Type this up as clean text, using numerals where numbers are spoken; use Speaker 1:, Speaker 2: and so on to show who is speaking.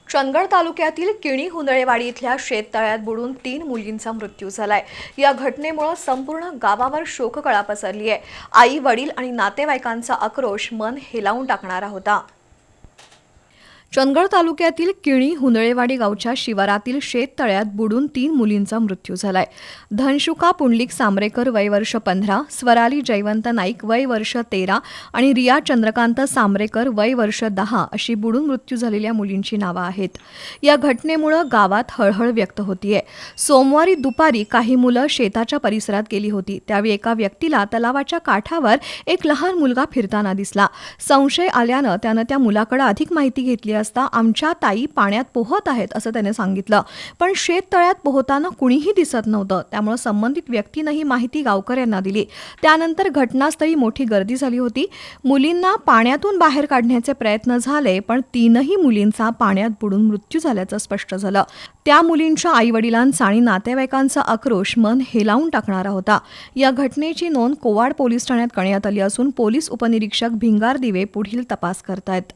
Speaker 1: चंदगड तालुक्यातील किणी हुंदळेवाडी इथल्या शेततळ्यात बुडून 3 मुलींचा मृत्यू झालाय। या घटनेमुळे संपूर्ण गावावर शोककळा पसरली आहे। आई, वडील आणि नातेवाईकांचा आक्रोश मन हेलावून टाकणारा होता। चंदगड तालुक्यातील किणी हुंदळेवाडी गावच्या शिवारातील शेततळ्यात बुडून 3 मुलींचा मृत्यू झालाय। धनशुका पुंडलिक सांबरेकर वय वर्ष 15, स्वराली जयवंत नाईक वय वर्ष 13 आणि रिया चंद्रकांत सांबरेकर वय वर्ष 10 अशी बुडून मृत्यू झालेल्या मुलींची नावं आहेत। या घटनेमुळे गावात हळहळ व्यक्त होतीये। सोमवारी दुपारी काही मुलं शेताच्या परिसरात गेली होती, त्यावेळी एका व्यक्तीला तलावाच्या काठावर एक लहान मुलगा फिरताना दिसला। संशय आल्यानं त्यानं त्या मुलाकडे अधिक माहिती घेतली असता आमच्या ताई पाण्यात पोहत आहेत असं त्याने सांगितलं। पण शेततळ्यात पोहताना कुणीही दिसत नव्हतं, त्यामुळे संबंधित व्यक्तीनं ही माहिती गावकऱ्यांना दिली। त्यानंतर घटनास्थळी मोठी गर्दी झाली होती। मुलींना पाण्यातून बाहेर काढण्याचे प्रयत्न झाले, पण 3ही मुलींचा पाण्यात बुडून मृत्यू झाल्याचं स्पष्ट झालं। त्या मुलींच्या आईवडिलांचा आणि नातेवाईकांचा आक्रोश मन हेलावून टाकणारा होता। या घटनेची नोंद कोवाड पोलीस ठाण्यात करण्यात आली असून पोलीस उपनिरीक्षक भिंगार दिवे पुढील तपास करतायत।